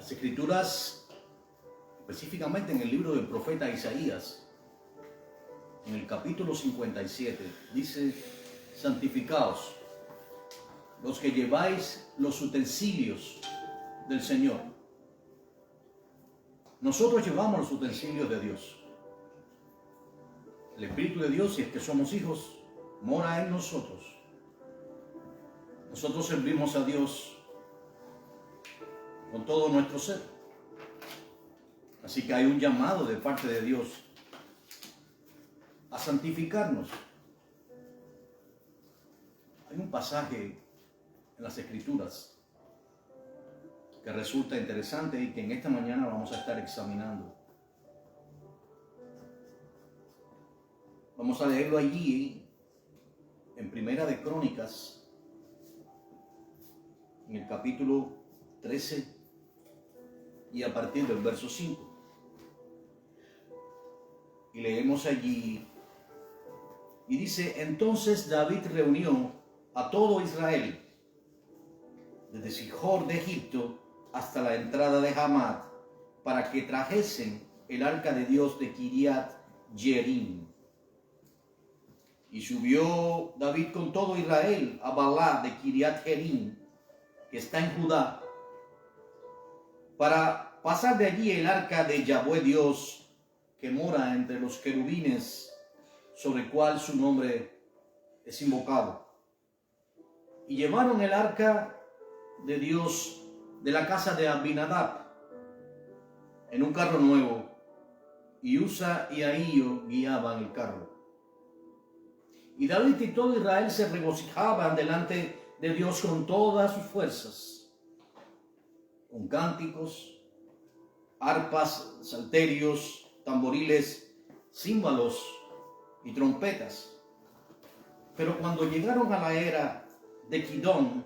Las Escrituras, específicamente en el libro del profeta Isaías, en el capítulo 57, dice: santificaos los que lleváis los utensilios del Señor. Nosotros llevamos los utensilios de Dios. El Espíritu de Dios, si es que somos hijos, mora en nosotros. Nosotros servimos a Dios con todo nuestro ser. Así que hay un llamado de parte de Dios a santificarnos. Hay un pasaje en las Escrituras que resulta interesante y que en esta mañana vamos a estar examinando. Vamos a leerlo allí en Primera de Crónicas, en el capítulo 13 y a partir del verso 5. Y leemos allí, y dice: entonces David reunió a todo Israel, desde Sijor de Egipto hasta la entrada de Hamat, para que trajesen el arca de Dios de Kiriat Jearim. Y subió David con todo Israel a Balá de Kiriat Jearim, que está en Judá, para pasar de allí el arca de Yahweh Dios, que mora entre los querubines, sobre el cual su nombre es invocado. Y llevaron el arca de Dios de la casa de Abinadab en un carro nuevo, y Usa y Ahío guiaban el carro. Y David y todo Israel se regocijaban delante de Dios con todas sus fuerzas, con cánticos, arpas, salterios, tamboriles, címbalos y trompetas. Pero cuando llegaron a la era de Kidón,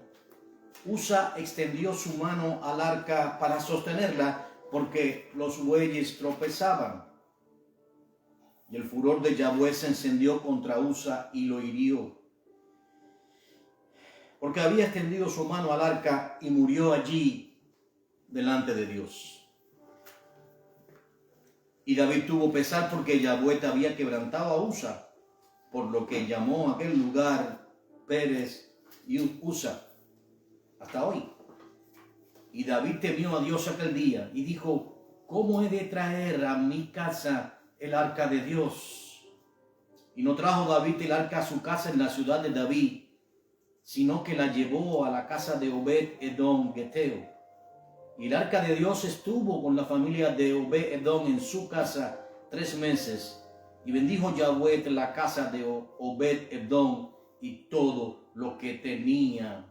Usa extendió su mano al arca para sostenerla, porque los bueyes tropezaban. Y el furor de Yahweh se encendió contra Usa y lo hirió, porque había extendido su mano al arca, y murió allí delante de Dios. Y David tuvo pesar porque Yahweh había quebrantado a Usa, por lo que llamó a aquel lugar Pérez y Usa hasta hoy. Y David temió a Dios aquel día y dijo: ¿cómo he de traer a mi casa el arca de Dios? Y no trajo David el arca a su casa en la ciudad de David, sino que la llevó a la casa de Obed-Edom Geteo. Y el arca de Dios estuvo con la familia de Obed-Edom en su casa 3 meses. Y bendijo Yahweh la casa de Obed-Edom y todo lo que tenía.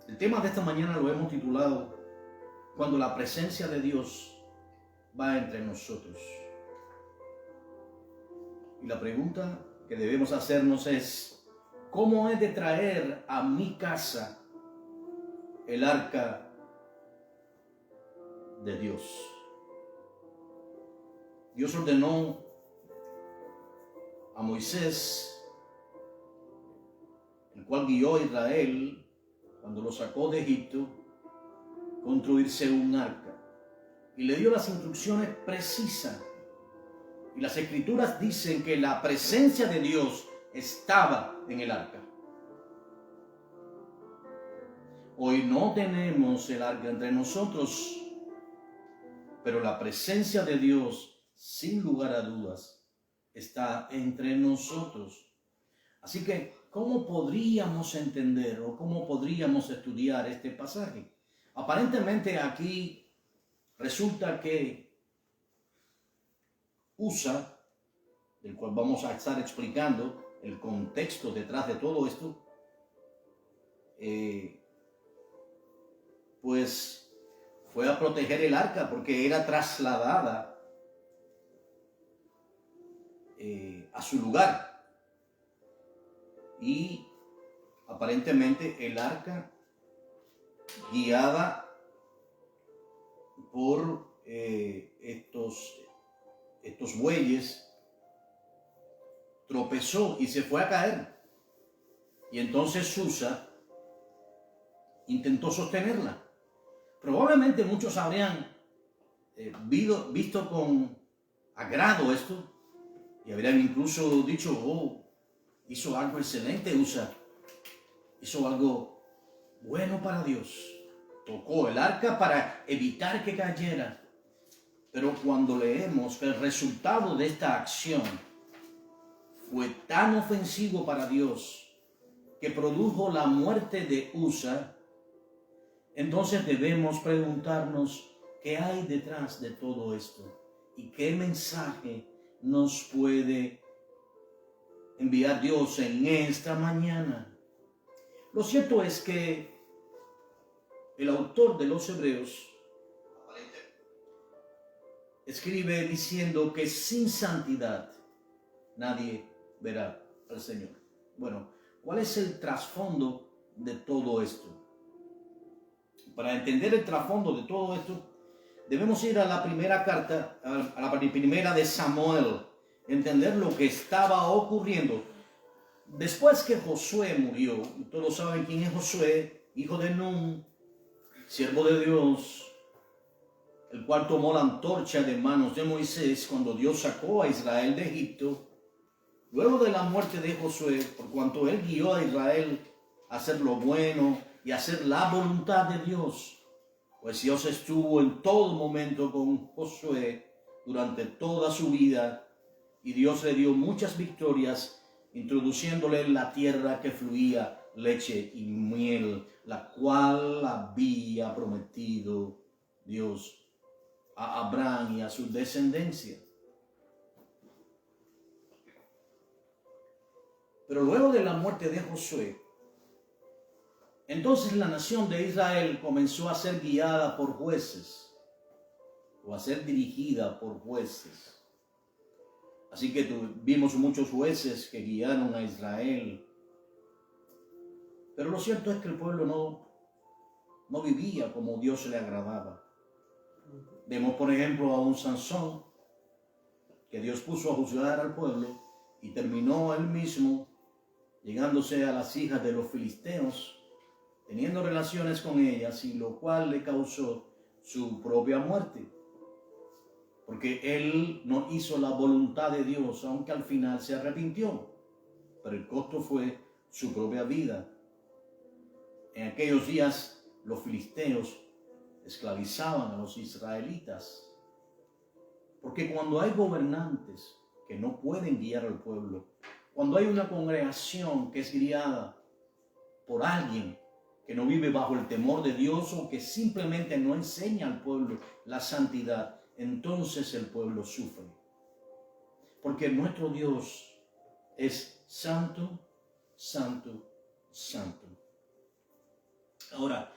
El tema de esta mañana lo hemos titulado: cuando la presencia de Dios va entre nosotros. Y la pregunta que debemos hacernos es: ¿cómo he de traer a mi casa el arca de Dios? Dios ordenó a Moisés, el cual guió a Israel cuando lo sacó de Egipto, construirse un arca. Y le dio las instrucciones precisas. Y las Escrituras dicen que la presencia de Dios estaba en el arca. Hoy no tenemos el arca entre nosotros, pero la presencia de Dios, sin lugar a dudas, está entre nosotros. Así que, ¿cómo podríamos entender o cómo podríamos estudiar este pasaje? Aparentemente aquí resulta que Usa, del cual vamos a estar explicando el contexto detrás de todo esto, pues fue a proteger el arca porque era trasladada a su lugar. Y aparentemente el arca, guiada por estos bueyes, tropezó y se fue a caer. Y entonces Usa intentó sostenerla. Probablemente muchos habrían visto con agrado esto y habrían incluso dicho, oh, hizo algo excelente Usa, hizo algo bueno para Dios. Tocó el arca para evitar que cayera. Pero cuando leemos que el resultado de esta acción fue tan ofensivo para Dios que produjo la muerte de Usa, entonces debemos preguntarnos qué hay detrás de todo esto y qué mensaje nos puede enviar Dios en esta mañana. Lo cierto es que el autor de los Hebreos escribe diciendo que sin santidad nadie verá al Señor. Bueno, ¿cuál es el trasfondo de todo esto? Para entender el trasfondo de todo esto, debemos ir a la primera carta, a la primera de Samuel, entender lo que estaba ocurriendo. Después que Josué murió, todos saben quién es Josué, hijo de Nun, siervo de Dios, el cual tomó la antorcha de manos de Moisés cuando Dios sacó a Israel de Egipto. Luego de la muerte de Josué, por cuanto él guió a Israel a hacer lo bueno y a hacer la voluntad de Dios, pues Dios estuvo en todo momento con Josué durante toda su vida y Dios le dio muchas victorias, introduciéndole en la tierra que fluía leche y miel, la cual había prometido Dios a Abraham y a su descendencia. Pero luego de la muerte de Josué, entonces la nación de Israel comenzó a ser guiada por jueces, o a ser dirigida por jueces. Así que vimos muchos jueces que guiaron a Israel. Pero lo cierto es que el pueblo no vivía como Dios le agradaba. Vemos, por ejemplo, a un Sansón que Dios puso a juzgar al pueblo y terminó él mismo llegándose a las hijas de los filisteos, teniendo relaciones con ellas, y lo cual le causó su propia muerte. Porque él no hizo la voluntad de Dios, aunque al final se arrepintió. Pero el costo fue su propia vida. En aquellos días los filisteos esclavizaban a los israelitas. Porque cuando hay gobernantes que no pueden guiar al pueblo, cuando hay una congregación que es guiada por alguien que no vive bajo el temor de Dios o que simplemente no enseña al pueblo la santidad, entonces el pueblo sufre. Porque nuestro Dios es santo, santo, santo. Ahora,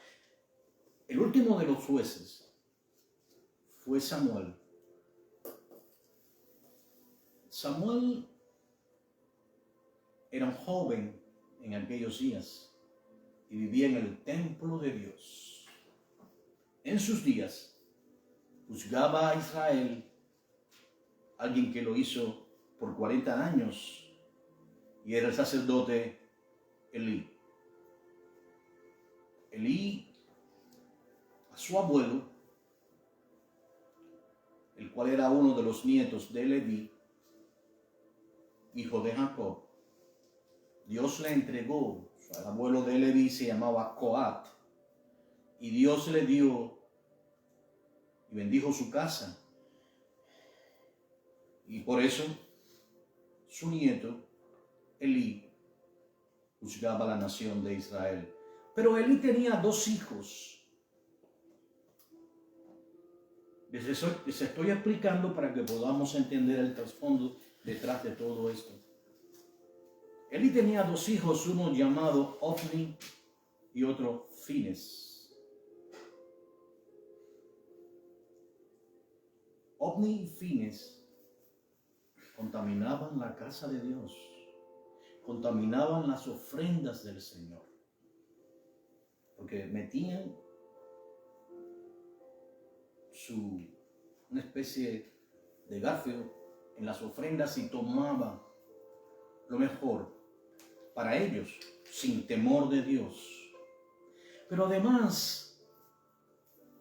el último de los jueces fue Samuel. Samuel era un joven en aquellos días y vivía en el templo de Dios. En sus días juzgaba a Israel, alguien que lo hizo por 40 años, y era el sacerdote Elí. Elí, a su abuelo, el cual era uno de los nietos de Leví, hijo de Jacob, Dios le entregó, el abuelo de Leví se llamaba Coat, y Dios le dio y bendijo su casa. Y por eso su nieto, Elí, juzgaba a la nación de Israel. Pero Elí tenía dos hijos. Les estoy explicando para que podamos entender el trasfondo detrás de todo esto. Elí tenía dos hijos, uno llamado Ofni y otro Fines. Ofni y Fines contaminaban la casa de Dios, contaminaban las ofrendas del Señor, porque metían una especie de garfio en las ofrendas y tomaban lo mejor para ellos, sin temor de Dios. Pero además,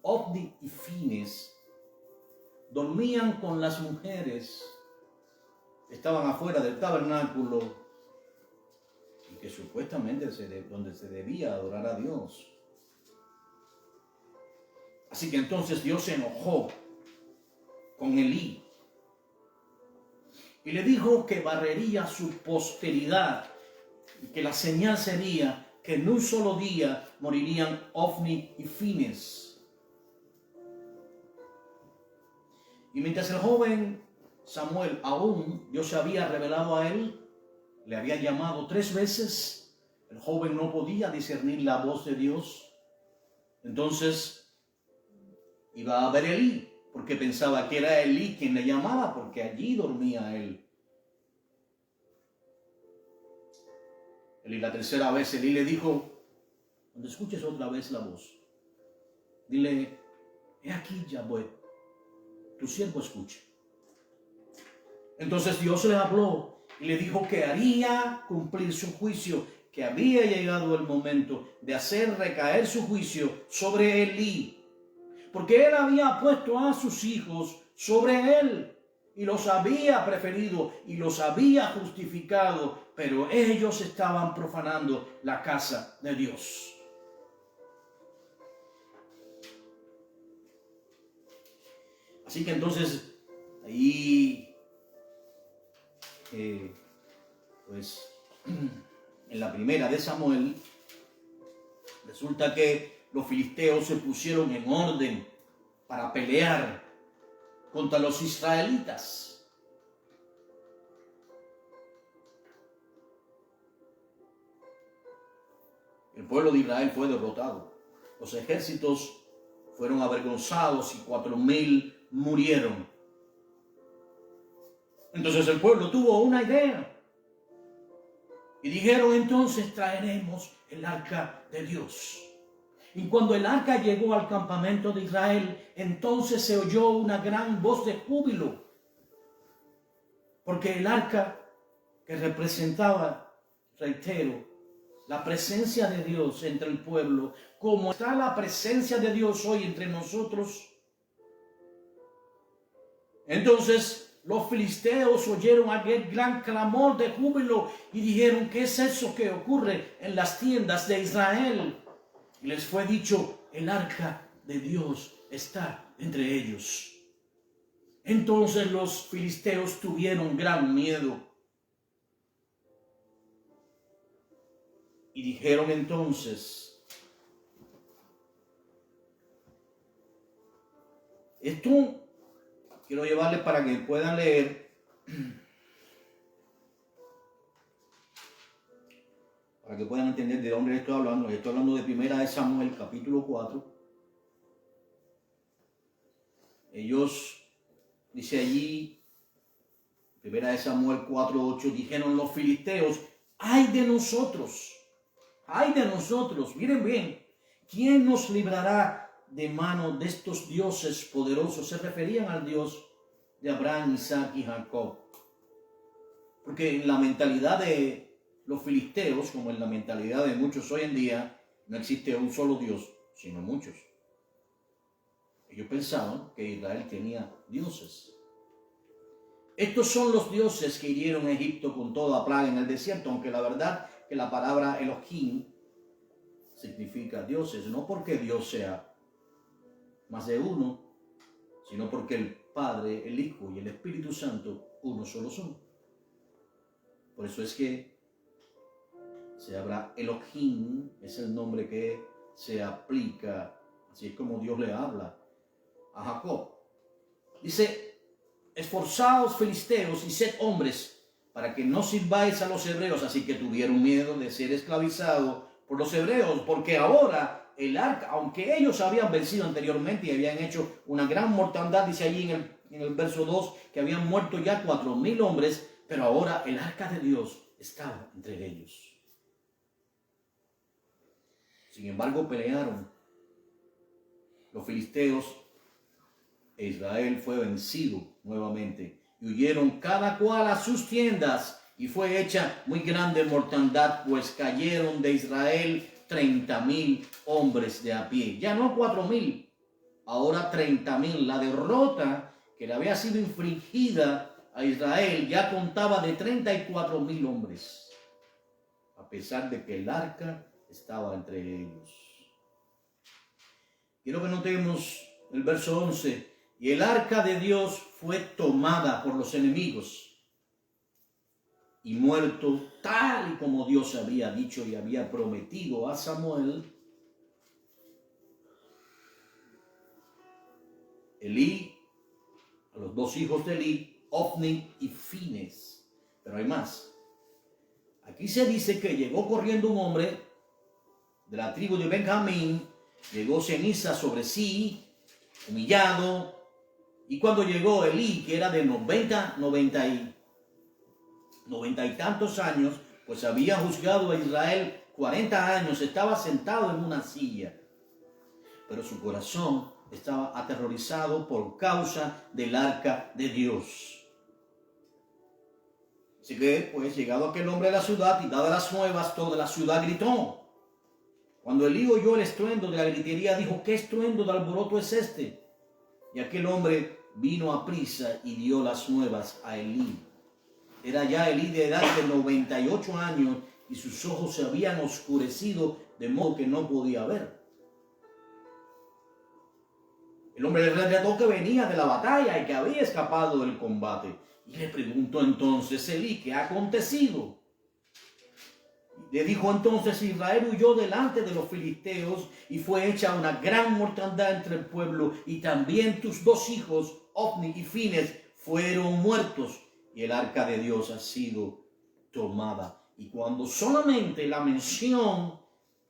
Ofni y Fines dormían con las mujeres, estaban afuera del tabernáculo y que supuestamente donde se debía adorar a Dios. Así que entonces Dios se enojó con Elí y le dijo que barrería su posteridad y que la señal sería que en un solo día morirían Ofni y Fines. Y mientras el joven Samuel aún Dios se había revelado a él, le había llamado 3 veces, el joven no podía discernir la voz de Dios. Entonces iba a ver a Elí, porque pensaba que era Elí quien le llamaba, porque allí dormía él. Y la tercera vez Elí le dijo: cuando escuches otra vez la voz, dile: he aquí, Yahweh, tu siervo escucha. Entonces Dios le habló y le dijo que haría cumplir su juicio, que había llegado el momento de hacer recaer su juicio sobre Elí, porque él había puesto a sus hijos sobre él y los había preferido y los había justificado, pero ellos estaban profanando la casa de Dios. Así que entonces ahí pues en la primera de Samuel resulta que los filisteos se pusieron en orden para pelear contra los israelitas. El pueblo de Israel fue derrotado. Los ejércitos fueron avergonzados y 4,000 murieron. Entonces el pueblo tuvo una idea. Y dijeron: entonces traeremos el arca de Dios. Y cuando el arca llegó al campamento de Israel, entonces se oyó una gran voz de júbilo. Porque el arca que representaba, reitero, la presencia de Dios entre el pueblo, como está la presencia de Dios hoy entre nosotros. Entonces los filisteos oyeron aquel gran clamor de júbilo y dijeron: ¿qué es eso que ocurre en las tiendas de Israel? Y les fue dicho: el arca de Dios está entre ellos. Entonces los filisteos tuvieron gran miedo. Y dijeron entonces: esto quiero llevarles para que puedan leer, para que puedan entender de dónde les estoy hablando. Les estoy hablando de Primera de Samuel, capítulo 4. Ellos, dice allí, Primera de Samuel 4:8, dijeron los filisteos: ¡ay de nosotros! ¡Ay de nosotros! Miren bien, ¿quién nos librará de mano de estos dioses poderosos? Se referían al Dios de Abraham, Isaac y Jacob. Porque en la mentalidad de los filisteos, como en la mentalidad de muchos hoy en día, no existe un solo Dios, sino muchos. Ellos pensaban que Israel tenía dioses. Estos son los dioses que hirieron a Egipto con toda plaga en el desierto, aunque la verdad que la palabra Elohim significa dioses, no porque Dios sea más de uno, sino porque el Padre, el Hijo y el Espíritu Santo uno solo son. Por eso es que se habla Elohim, es el nombre que se aplica, así es como Dios le habla a Jacob. Dice: esforzaos filisteos y sed hombres, para que no sirváis a los hebreos. Así que tuvieron miedo de ser esclavizados por los hebreos, porque ahora el arca, aunque ellos habían vencido anteriormente y habían hecho una gran mortandad, dice allí en el verso 2, que habían muerto ya 4,000 hombres, pero ahora el arca de Dios estaba entre ellos. Sin embargo, pelearon los filisteos e Israel fue vencido nuevamente. Y huyeron cada cual a sus tiendas, y fue hecha muy grande mortandad, pues cayeron de Israel 30,000 hombres de a pie. Ya no 4,000, ahora 30,000. La derrota que le había sido infligida a Israel ya contaba de 34,000 hombres, a pesar de que el arca estaba entre ellos. Quiero que notemos el verso 11. Y el arca de Dios fue tomada por los enemigos y muerto, tal y como Dios había dicho y había prometido a Samuel, Elí, a los dos hijos de Elí, Ofni y Fines. Pero hay más. Aquí se dice que llegó corriendo un hombre de la tribu de Benjamín, llegó ceniza sobre sí, humillado, y cuando llegó Elí, que era de 90 y tantos años, pues había juzgado a Israel 40 años, estaba sentado en una silla, pero su corazón estaba aterrorizado por causa del arca de Dios. Así que, pues, llegado aquel hombre a la ciudad y dadas las nuevas, toda la ciudad gritó. Cuando Elí oyó el estruendo de la gritería, dijo: ¿qué estruendo de alboroto es este? Y aquel hombre vino a prisa y dio las nuevas a Elí. Era ya Elí de edad de 98 años y sus ojos se habían oscurecido de modo que no podía ver. El hombre le relató que venía de la batalla y que había escapado del combate. Y le preguntó entonces Elí: ¿qué ha acontecido? Le dijo entonces: Israel huyó delante de los filisteos y fue hecha una gran mortandad entre el pueblo, y también tus dos hijos, Ofni y Fines, fueron muertos, y el arca de Dios ha sido tomada. Y cuando solamente la mención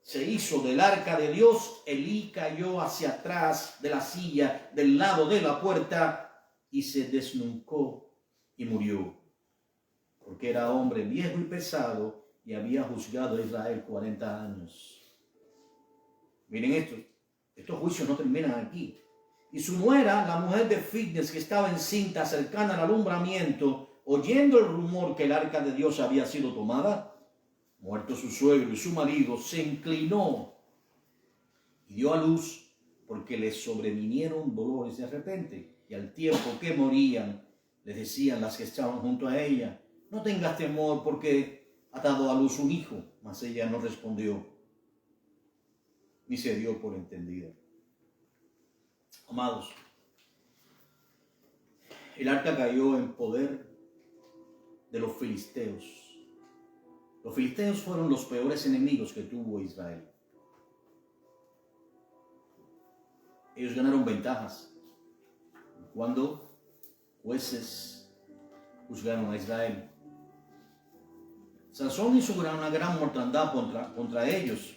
se hizo del arca de Dios, Elí cayó hacia atrás de la silla del lado de la puerta y se desnucó y murió, porque era hombre viejo y pesado y había juzgado a Israel 40 años. Miren esto, estos juicios no terminan aquí. Y su nuera, la mujer de Fitnes, que estaba encinta cercana al alumbramiento, oyendo el rumor que el arca de Dios había sido tomada, muerto su suegro y su marido, se inclinó y dio a luz, porque le sobrevinieron dolores de repente. Y al tiempo que morían, les decían las que estaban junto a ella: no tengas temor, porque ha dado a luz un hijo. Mas ella no respondió, ni se dio por entendida. Amados, el arca cayó en poder de los filisteos. Los filisteos fueron los peores enemigos que tuvo Israel. Ellos ganaron ventajas cuando jueces juzgaron a Israel. Sansón hizo una gran mortandad contra ellos,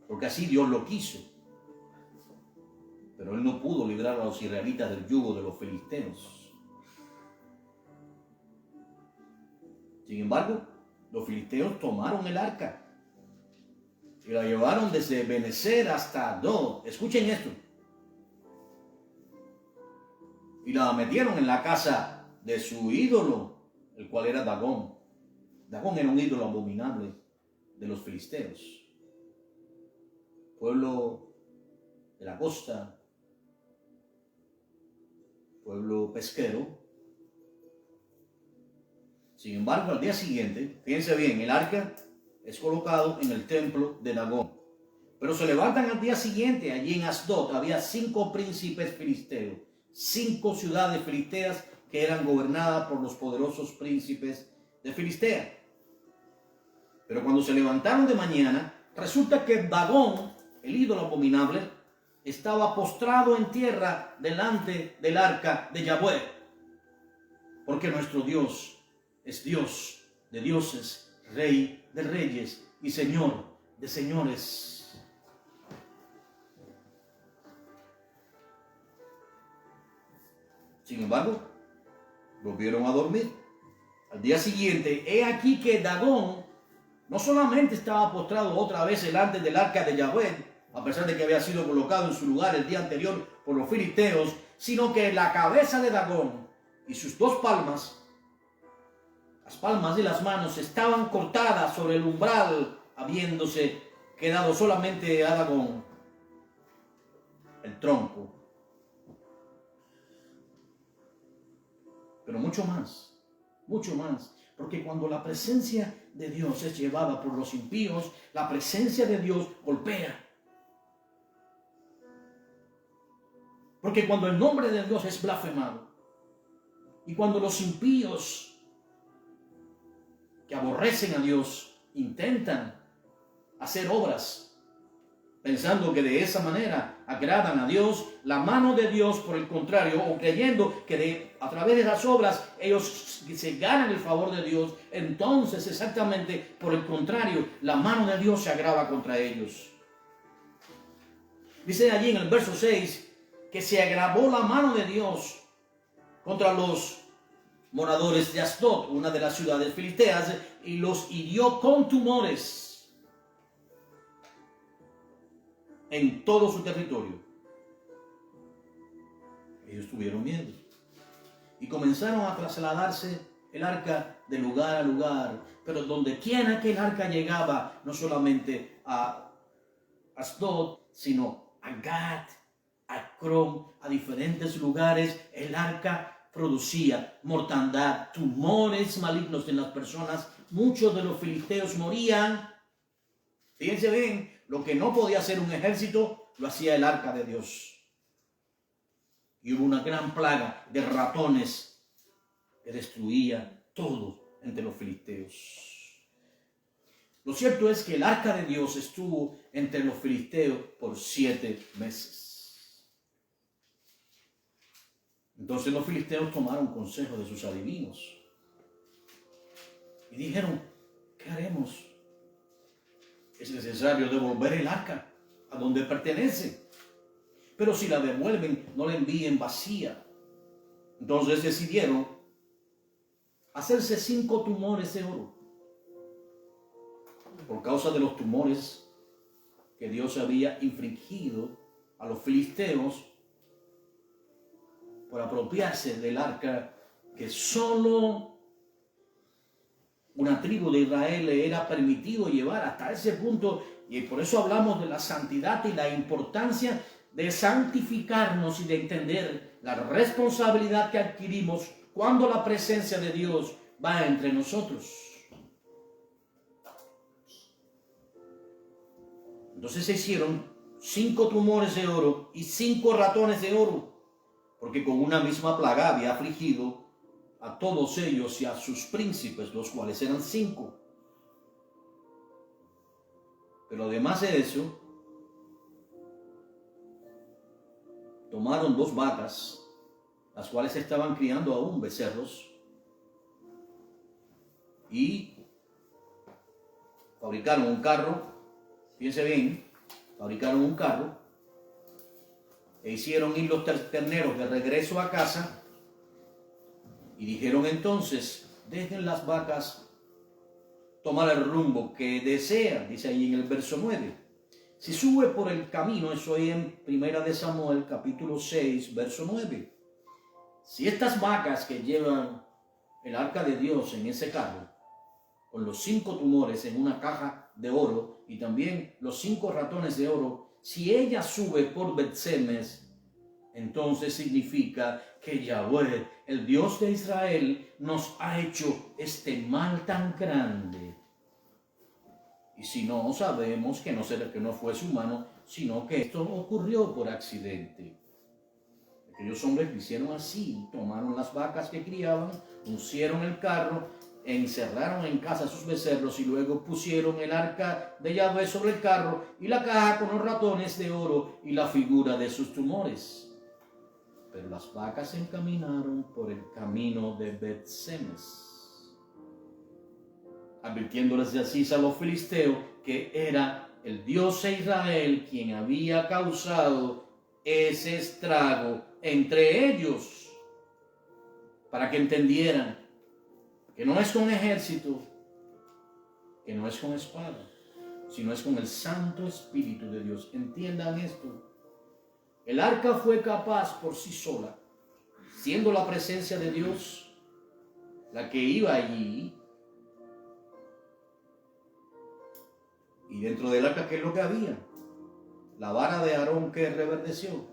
porque así Dios lo quiso. Pero él no pudo librar a los israelitas del yugo de los filisteos. Sin embargo, los filisteos tomaron el arca y la llevaron desde Benecer hasta Adod. Escuchen esto. Y la metieron en la casa de su ídolo, el cual era Dagón. Dagón era un ídolo abominable de los filisteos. Pueblo de la costa, pueblo pesquero. Sin embargo, al día siguiente, fíjense bien, el arca es colocado en el templo de Dagón. Pero se levantan al día siguiente, allí en Asdod había 5 príncipes filisteos, 5 ciudades filisteas que eran gobernadas por los poderosos príncipes de Filistea. Pero cuando se levantaron de mañana, resulta que Dagón, el ídolo abominable, estaba postrado en tierra delante del arca de Yahweh. Porque nuestro Dios es Dios de dioses, Rey de reyes y Señor de señores. Sin embargo, volvieron a dormir. Al día siguiente, he aquí que Dagón no solamente estaba postrado otra vez delante del arca de Yahweh, a pesar de que había sido colocado en su lugar el día anterior por los filisteos, sino que la cabeza de Dagón y sus 2 palmas, las palmas de las manos, estaban cortadas sobre el umbral, habiéndose quedado solamente Aragón, el tronco, pero mucho más, porque cuando la presencia de Dios es llevada por los impíos, la presencia de Dios golpea. Porque cuando el nombre de Dios es blasfemado, y cuando los impíos que aborrecen a Dios intentan hacer obras pensando que de esa manera agradan a Dios, la mano de Dios, por el contrario, o creyendo que a través de las obras ellos se ganan el favor de Dios, entonces exactamente por el contrario, la mano de Dios se agrava contra ellos. Dice allí en el verso 6 que se agravó la mano de Dios contra los moradores de Asdod, una de las ciudades filisteas, y los hirió con tumores en todo su territorio. Ellos tuvieron miedo y comenzaron a trasladarse el arca de lugar a lugar, pero donde quiera que el arca llegaba, no solamente a Asdod, sino a Gat, a Acrón, a diferentes lugares, el arca producía mortandad, tumores malignos en las personas. Muchos de los filisteos morían. Fíjense bien, lo que no podía hacer un ejército, lo hacía el arca de Dios. Y hubo una gran plaga de ratones que destruía todo entre los filisteos. Lo cierto es que el arca de Dios estuvo entre los filisteos por 7 meses. Entonces los filisteos tomaron consejo de sus adivinos y dijeron, ¿qué haremos? Es necesario devolver el arca a donde pertenece. Pero si la devuelven, no la envíen vacía. Entonces decidieron hacerse 5 tumores de oro. Por causa de los tumores que Dios había infligido a los filisteos por apropiarse del arca que solo una tribu de Israel le era permitido llevar hasta ese punto, y por eso hablamos de la santidad y la importancia de santificarnos y de entender la responsabilidad que adquirimos cuando la presencia de Dios va entre nosotros. Entonces se hicieron 5 tumores de oro y 5 ratones de oro, porque con una misma plaga había afligido a todos ellos y a sus príncipes, los cuales eran 5. Pero además de eso, tomaron 2 vacas, las cuales estaban criando aún becerros, y fabricaron un carro. Fíjense bien, fabricaron un carro e hicieron ir los terneros de regreso a casa. Y dijeron entonces, dejen las vacas tomar el rumbo que desean, dice ahí en el verso 9. Si sube por el camino, eso ahí en 1 de Samuel, capítulo 6, verso 9. Si estas vacas que llevan el arca de Dios en ese carro, con los 5 tumores en una caja de oro y también los 5 ratones de oro, si ella sube por Bet-Semes, entonces significa que Yahweh, el Dios de Israel, nos ha hecho este mal tan grande. Y si no, sabemos que no fue su mano, sino que esto ocurrió por accidente. Aquellos hombres lo hicieron así, tomaron las vacas que criaban, uncieron el carro, encerraron en casa sus becerros y luego pusieron el arca de Yahweh sobre el carro y la caja con los ratones de oro y la figura de sus tumores. Pero las vacas se encaminaron por el camino de Bet-Semes, advirtiéndoles de así a los filisteos que era el Dios de Israel quien había causado ese estrago entre ellos, para que entendieran que no es con ejército, que no es con espada, sino es con el Santo Espíritu de Dios. Entiendan esto. El arca fue capaz por sí sola, siendo la presencia de Dios la que iba allí, Y dentro del arca, ¿qué es lo que había? La vara de Aarón que reverdeció.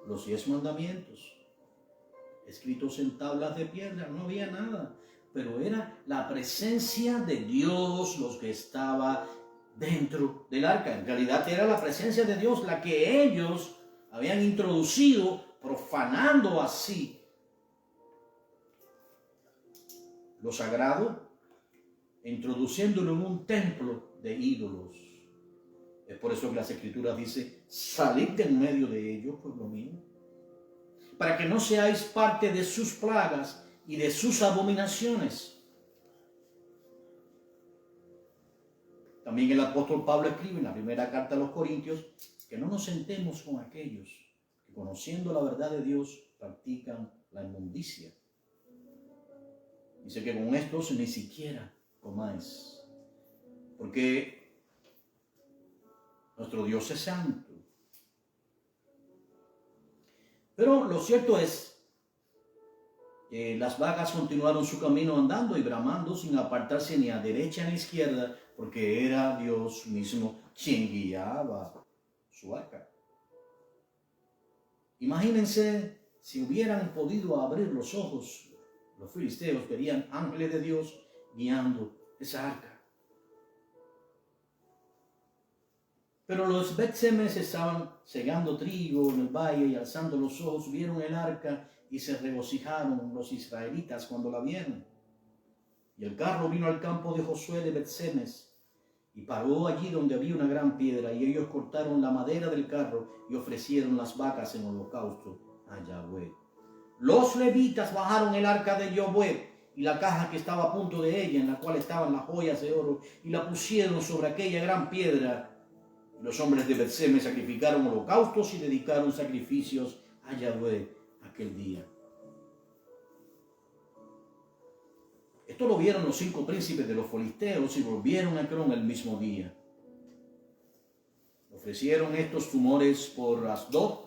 Los 10 mandamientos. Escritos en tablas de piedra. No había nada. Pero era la presencia de Dios los que estaba dentro del arca. En realidad era la presencia de Dios la que ellos habían introducido, profanando así lo sagrado, introduciéndolo en un templo de ídolos. Es por eso que las Escrituras dicen: salid de en medio de ellos, pueblo mío, para que no seáis parte de sus plagas y de sus abominaciones. También el apóstol Pablo escribe en la primera carta a los Corintios que no nos sentemos con aquellos que, conociendo la verdad de Dios, practican la inmundicia. Dice que con estos ni siquiera comáis, porque nuestro Dios es santo. Pero lo cierto es que las vacas continuaron su camino andando y bramando sin apartarse ni a derecha ni a izquierda, porque era Dios mismo quien guiaba su arca. Imagínense si hubieran podido abrir los ojos, los filisteos verían ángeles de Dios guiando esa arca. Pero los Bet-Semes estaban segando trigo en el valle y alzando los ojos vieron el arca y se regocijaron los israelitas cuando la vieron. Y el carro vino al campo de Josué de Bet-Semes y paró allí donde había una gran piedra, y ellos cortaron la madera del carro y ofrecieron las vacas en holocausto a Yahweh. Los levitas bajaron el arca de Yahweh y la caja que estaba a punto de ella, en la cual estaban las joyas de oro, y la pusieron sobre aquella gran piedra. Los hombres de Bet-Semes sacrificaron holocaustos y dedicaron sacrificios a Yahweh aquel día. Esto lo vieron los 5 príncipes de los filisteos y volvieron a Crom el mismo día. Ofrecieron estos tumores por Asdod,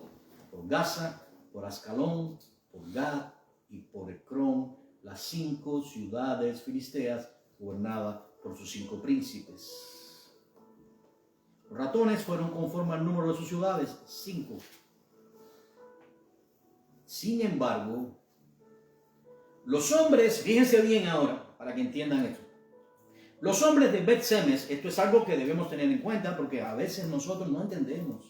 por Gaza, por Ascalón, por Gad y por Ecrón, las 5 ciudades filisteas gobernadas por sus 5 príncipes. Los ratones fueron conforme al número de sus ciudades, 5. Sin embargo, los hombres, fíjense bien ahora, para que entiendan esto. Los hombres de Bet-Semes, esto es algo que debemos tener en cuenta porque a veces nosotros no entendemos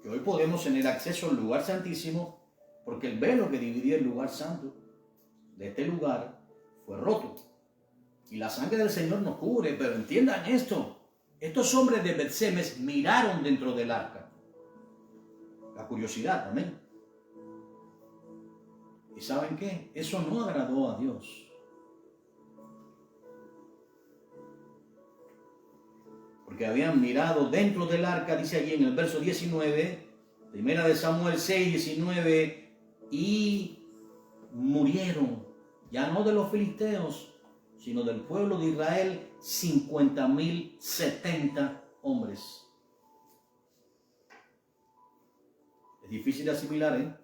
que hoy podemos tener acceso al lugar santísimo porque el velo que dividía el lugar santo de este lugar fue roto. Y la sangre del Señor nos cubre, pero entiendan esto. Estos hombres de Bet-Semes miraron dentro del arca. La curiosidad, amén. ¿Y saben qué? Eso no agradó a Dios. Porque habían mirado dentro del arca, dice allí en el verso 19, primera de Samuel 6, 19, y murieron, ya no de los filisteos, sino del pueblo de Israel, 50.070 hombres. Es difícil de asimilar, ¿eh?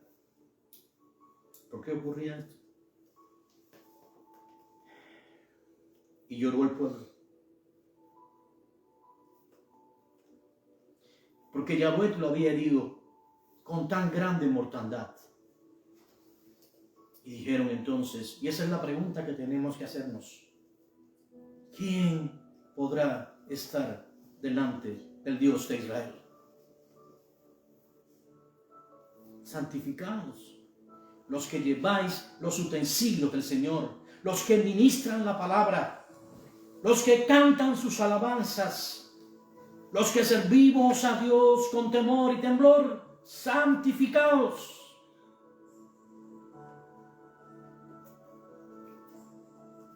¿Por qué ocurría esto? Y lloró el pueblo. Porque Yahweh lo había herido con tan grande mortandad. Y dijeron entonces, y esa es la pregunta que tenemos que hacernos: ¿quién podrá estar delante del Dios de Israel? Santificados, los que lleváis los utensilios del Señor, los que ministran la palabra, los que cantan sus alabanzas, los que servimos a Dios con temor y temblor, santificados.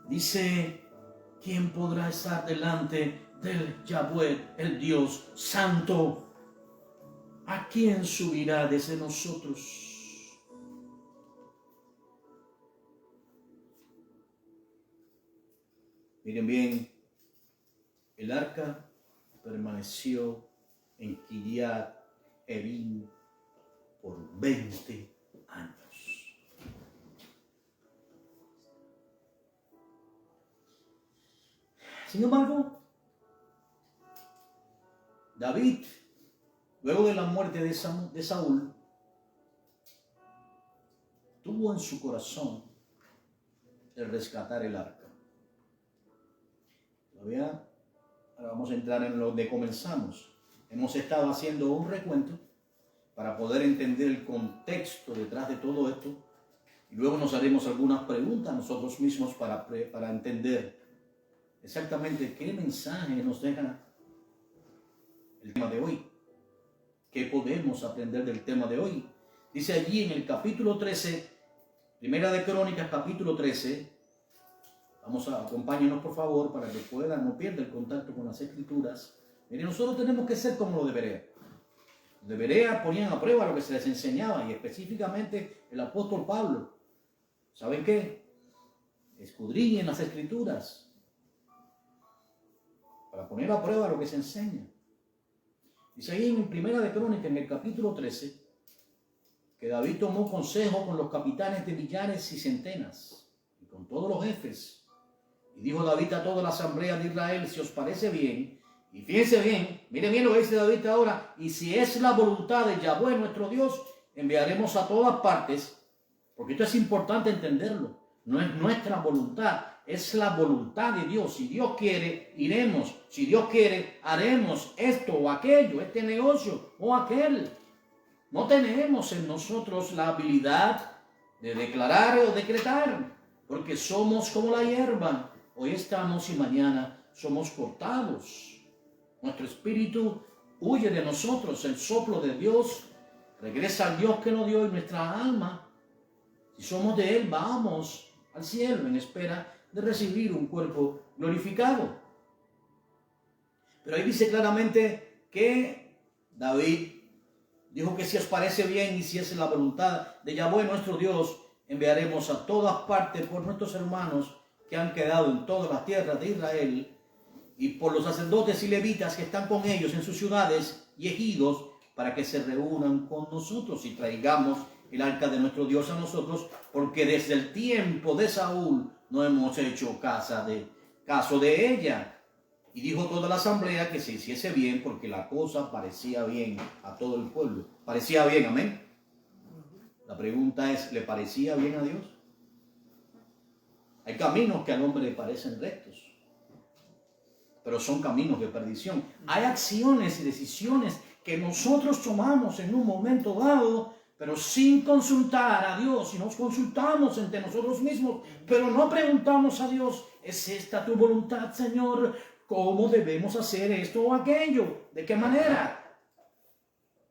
Dice, ¿quién podrá estar delante del Yahweh, el Dios santo? ¿A quién subirá desde nosotros? Miren bien, el arca permaneció en Kiriat Jearim por 20 años. Sin embargo, David, luego de la muerte de Saúl, tuvo en su corazón el rescatar el arca. Todavía ahora vamos a entrar en lo que comenzamos. Hemos estado haciendo un recuento para poder entender el contexto detrás de todo esto, y luego nos haremos algunas preguntas nosotros mismos para entender exactamente qué mensaje nos deja el tema de hoy. ¿Qué podemos aprender del tema de hoy? Dice allí en el capítulo 13, Primera de Crónicas, capítulo 13. Acompáñenos por favor para que no pierda el contacto con las Escrituras. Miren, nosotros tenemos que ser como los de Berea. Los de Berea ponían a prueba lo que se les enseñaba, y específicamente el apóstol Pablo. ¿Saben qué? Escudriñen las Escrituras para poner a prueba lo que se enseña. Dice ahí en Primera de Crónicas, en el capítulo 13, que David tomó consejo con los capitanes de millares y centenas, y con todos los jefes. Y dijo David a toda la asamblea de Israel: si os parece bien, y fíjense bien, miren bien lo que dice David ahora, y si es la voluntad de Yahweh nuestro Dios, enviaremos a todas partes, porque esto es importante entenderlo. No es nuestra voluntad, es la voluntad de Dios. Si Dios quiere, iremos. Si Dios quiere, haremos esto o aquello, este negocio o aquel. No tenemos en nosotros la habilidad de declarar o decretar, porque somos como la hierba. Hoy estamos y mañana somos cortados. Nuestro espíritu huye de nosotros. El soplo de Dios regresa al Dios que nos dio, y nuestra alma, si somos de Él, vamos al cielo en espera de recibir un cuerpo glorificado. Pero ahí dice claramente que David dijo que si os parece bien y si es la voluntad de Yahweh nuestro Dios, enviaremos a todas partes por nuestros hermanos que han quedado en todas las tierras de Israel, y por los sacerdotes y levitas que están con ellos en sus ciudades y ejidos, para que se reúnan con nosotros y traigamos el arca de nuestro Dios a nosotros, porque desde el tiempo de Saúl no hemos hecho caso de ella. Y dijo toda la asamblea que se hiciese bien, porque la cosa parecía bien a todo el pueblo. Parecía bien, amén. La pregunta es, ¿le parecía bien a Dios? Hay caminos que al hombre le parecen rectos, pero son caminos de perdición. Hay acciones y decisiones que nosotros tomamos en un momento dado, pero sin consultar a Dios. Y nos consultamos entre nosotros mismos, pero no preguntamos a Dios: ¿es esta tu voluntad, Señor? ¿Cómo debemos hacer esto o aquello? ¿De qué manera?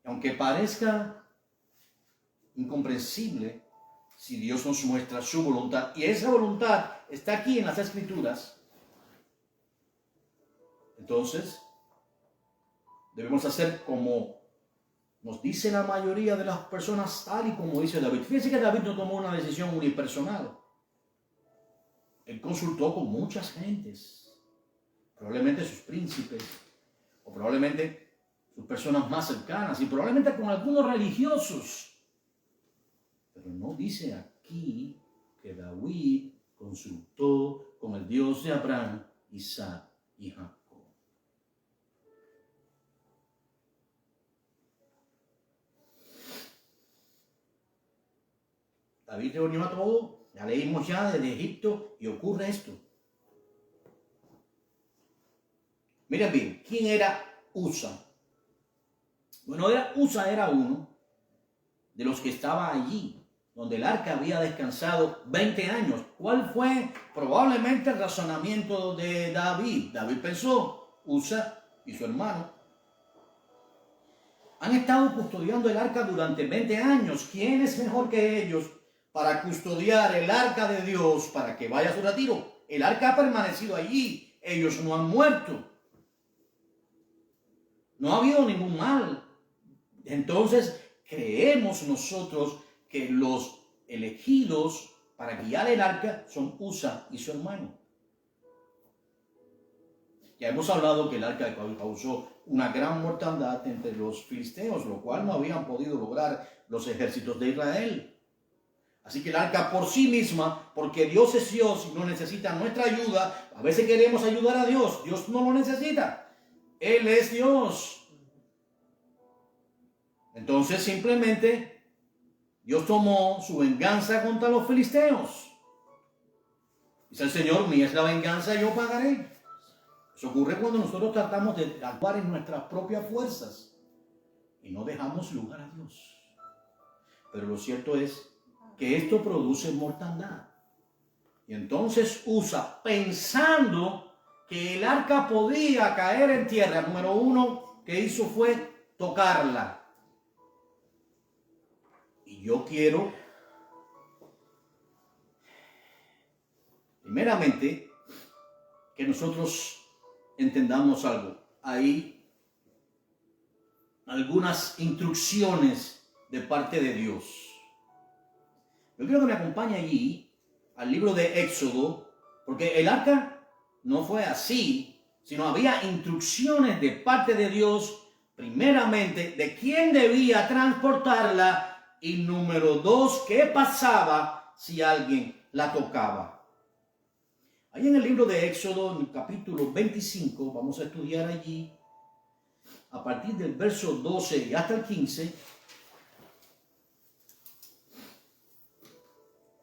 Aunque parezca incomprensible, si Dios nos muestra su voluntad, y esa voluntad está aquí en las Escrituras, entonces debemos hacer como nos dice la mayoría de las personas, tal y como dice David. Fíjense que David no tomó una decisión unipersonal. Él consultó con muchas gentes, probablemente sus príncipes, o probablemente sus personas más cercanas, y probablemente con algunos religiosos. Pero no dice aquí que David consultó con el Dios de Abraham, Isaac y Jacob. David reunió a todo, ya leímos ya desde Egipto, y ocurre esto. Miren bien, ¿quién era Usa? Bueno, Usa era uno de los que estaba allí, donde el arca había descansado 20 años. ¿Cuál fue probablemente el razonamiento de David? David pensó: Usa y su hermano han estado custodiando el arca durante 20 años. ¿Quién es mejor que ellos para custodiar el arca de Dios para que vaya a su retiro? El arca ha permanecido allí, ellos no han muerto, no ha habido ningún mal. Entonces creemos nosotros que los elegidos para guiar el arca son Usa y su hermano. Ya hemos hablado que el arca causó una gran mortandad entre los filisteos, lo cual no habían podido lograr los ejércitos de Israel. Así que el arca por sí misma, porque Dios es Dios y no necesita nuestra ayuda. A veces queremos ayudar a Dios, Dios no lo necesita. Él es Dios. Entonces simplemente Dios tomó su venganza contra los filisteos. Dice el Señor, mía es la venganza, yo pagaré. Eso ocurre cuando nosotros tratamos de actuar en nuestras propias fuerzas y no dejamos lugar a Dios. Pero lo cierto es que esto produce mortandad. Y entonces Usa, pensando que el arca podía caer en tierra, número uno que hizo fue tocarla. Y yo quiero, primeramente, que nosotros entendamos algo. Hay algunas instrucciones de parte de Dios. Yo quiero que me acompañe allí al libro de Éxodo, porque el arca no fue así, sino había instrucciones de parte de Dios, primeramente, de quién debía transportarla, y número dos, qué pasaba si alguien la tocaba. Ahí en el libro de Éxodo, en el capítulo 25, vamos a estudiar allí, a partir del verso 12 y hasta el 15.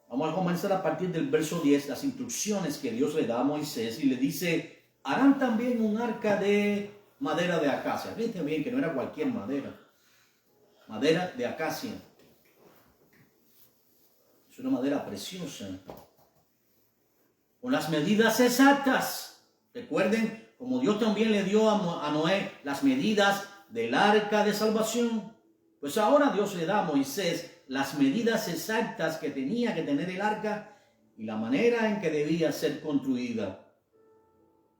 Vamos a comenzar a partir del verso 10, las instrucciones que Dios le da a Moisés, y le dice, harán también un arca de madera de acacia. Fíjense bien que no era cualquier madera, madera de acacia. Es una madera preciosa, con las medidas exactas. Recuerden, como Dios también le dio a Noé las medidas del arca de salvación, pues ahora Dios le da a Moisés las medidas exactas que tenía que tener el arca y la manera en que debía ser construida.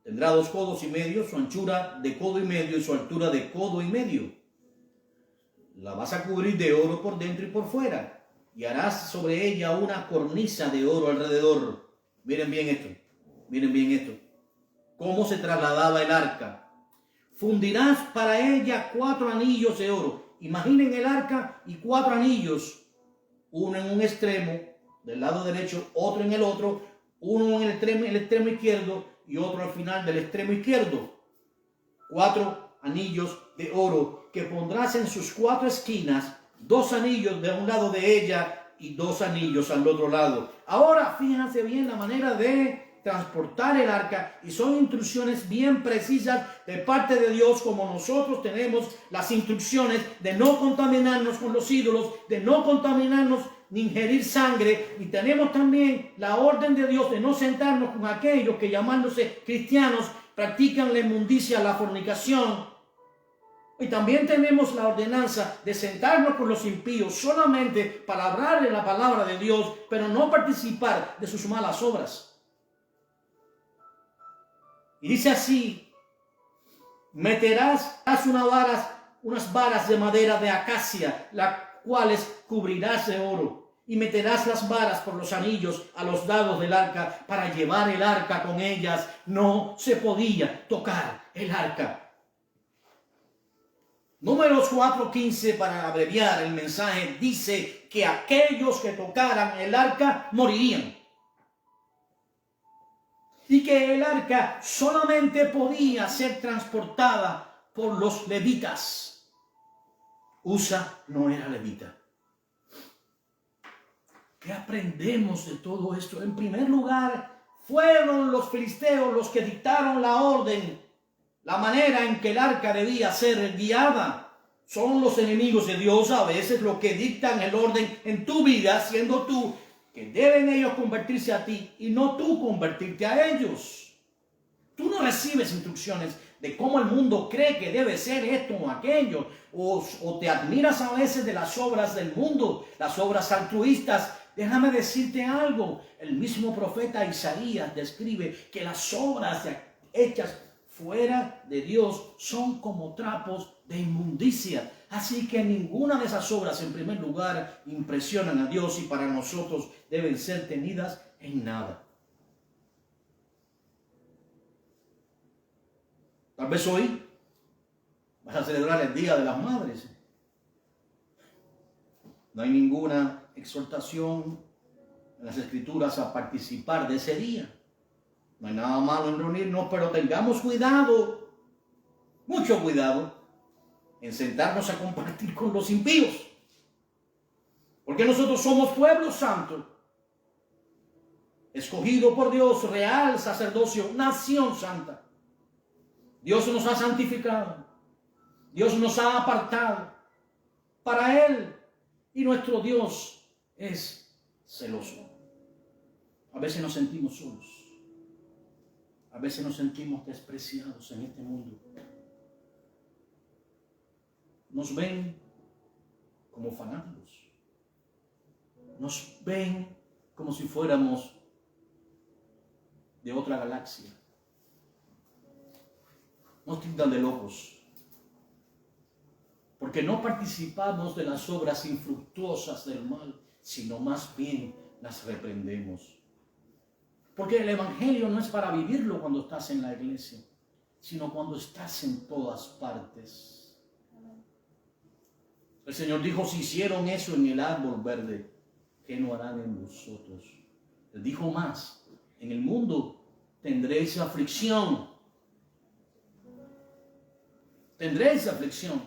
Tendrá 2 codos y medio, su anchura de codo y medio y su altura de codo y medio. La vas a cubrir de oro por dentro y por fuera, y harás sobre ella una cornisa de oro alrededor. Miren bien esto, miren bien esto. ¿Cómo se trasladaba el arca? Fundirás para ella 4 anillos de oro. Imaginen el arca y 4 anillos, uno en un extremo del lado derecho, otro en el otro, uno en el extremo izquierdo y otro al final del extremo izquierdo. 4 anillos de oro que pondrás en sus 4 esquinas, 2 anillos de un lado de ella y 2 anillos al otro lado. Ahora fíjense bien la manera de transportar el arca, y son instrucciones bien precisas de parte de Dios, como nosotros tenemos las instrucciones de no contaminarnos con los ídolos, de no contaminarnos ni ingerir sangre, y tenemos también la orden de Dios de no sentarnos con aquellos que, llamándose cristianos, practican la inmundicia, la fornicación. Y también tenemos la ordenanza de sentarnos con los impíos solamente para hablarle la palabra de Dios, pero no participar de sus malas obras. Y dice así, meterás unas varas de madera de acacia, las cuales cubrirás de oro, y meterás las varas por los anillos a los lados del arca para llevar el arca con ellas. No se podía tocar el arca. Números 4:15, para abreviar el mensaje, dice que aquellos que tocaran el arca morirían. Y que el arca solamente podía ser transportada por los levitas. Usa no era levita. ¿Qué aprendemos de todo esto? En primer lugar, fueron los filisteos los que dictaron la orden, la manera en que el arca debía ser guiada. Son los enemigos de Dios a veces los que dictan el orden en tu vida, siendo tú que deben ellos convertirse a ti y no tú convertirte a ellos. Tú no recibes instrucciones de cómo el mundo cree que debe ser esto o aquello, o te admiras a veces de las obras del mundo, las obras altruistas. Déjame decirte algo, el mismo profeta Isaías describe que las obras hechas fuera de Dios son como trapos de inmundicia. Así que ninguna de esas obras, en primer lugar, impresionan a Dios y para nosotros deben ser tenidas en nada. Tal vez hoy vas a celebrar el Día de las Madres. No hay ninguna exhortación en las Escrituras a participar de ese día. No hay nada malo en reunirnos, pero tengamos cuidado, mucho cuidado, en sentarnos a compartir con los impíos. Porque nosotros somos pueblo santo, escogido por Dios, real sacerdocio, nación santa. Dios nos ha santificado. Dios nos ha apartado para Él. Y nuestro Dios es celoso. A veces nos sentimos solos. A veces nos sentimos despreciados en este mundo. Nos ven como fanáticos. Nos ven como si fuéramos de otra galaxia. Nos tildan de locos. Porque no participamos de las obras infructuosas del mal, sino más bien las reprendemos. Porque el Evangelio no es para vivirlo cuando estás en la iglesia, sino cuando estás en todas partes. El Señor dijo, si hicieron eso en el árbol verde, ¿qué no harán en vosotros? Él dijo más, en el mundo tendréis aflicción. Tendréis aflicción.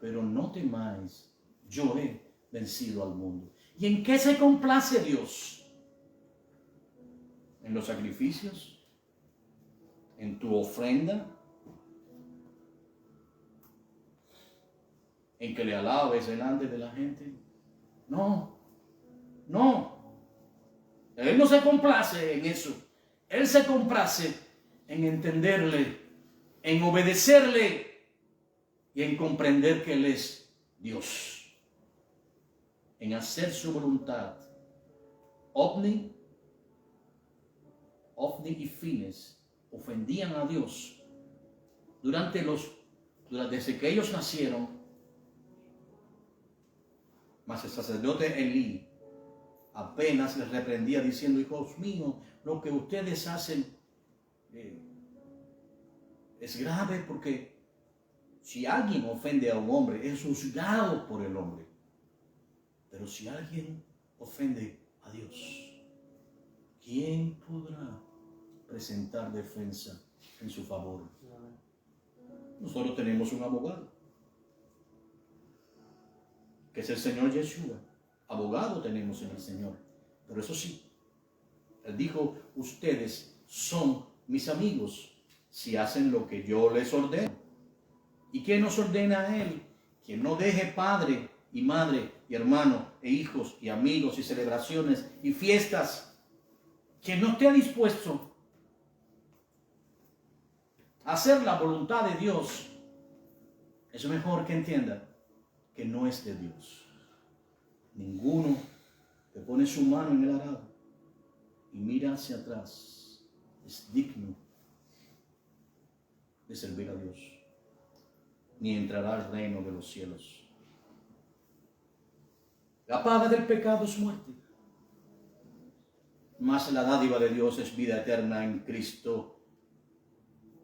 Pero no temáis, yo he vencido al mundo. ¿Y en qué se complace Dios? ¿En los sacrificios? ¿En tu ofrenda? ¿En que le alabes delante de la gente? No, no. Él no se complace en eso. Él se complace en entenderle, en obedecerle y en comprender que Él es Dios. En hacer su voluntad. Ofni y Finees ofendían a Dios desde que ellos nacieron. Mas el sacerdote Elí apenas les reprendía diciendo, hijos míos, lo que ustedes hacen es grave, porque si alguien ofende a un hombre, es juzgado por el hombre. Pero si alguien ofende a Dios, ¿quién podrá presentar defensa en su favor? Nosotros tenemos un abogado, que es el Señor Yeshua. Abogado tenemos en el Señor. Pero eso sí, Él dijo, ustedes son mis amigos si hacen lo que yo les ordeno. ¿Y quién nos ordena a Él? Quien no deje padre y madre y hermano e hijos y amigos y celebraciones y fiestas. Quien no esté dispuesto a hacer la voluntad de Dios, es mejor que entienda que no es de Dios. Ninguno que pone su mano en el arado y mira hacia atrás es digno de servir a Dios, ni entrará al reino de los cielos. La paga del pecado es muerte, mas la dádiva de Dios es vida eterna en Cristo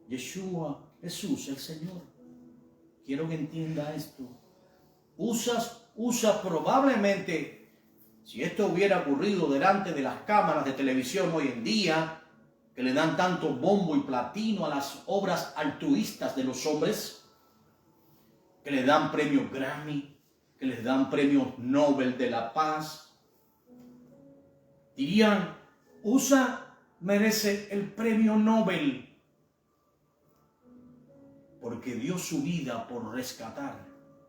Yeshua, Jesús, el Señor. Quiero que entienda esto. Usa probablemente, si esto hubiera ocurrido delante de las cámaras de televisión hoy en día, que le dan tanto bombo y platino a las obras altruistas de los hombres, que le dan premios Grammy, que les dan premios Nobel de la Paz, dirían, USA merece el premio Nobel porque dio su vida por rescatar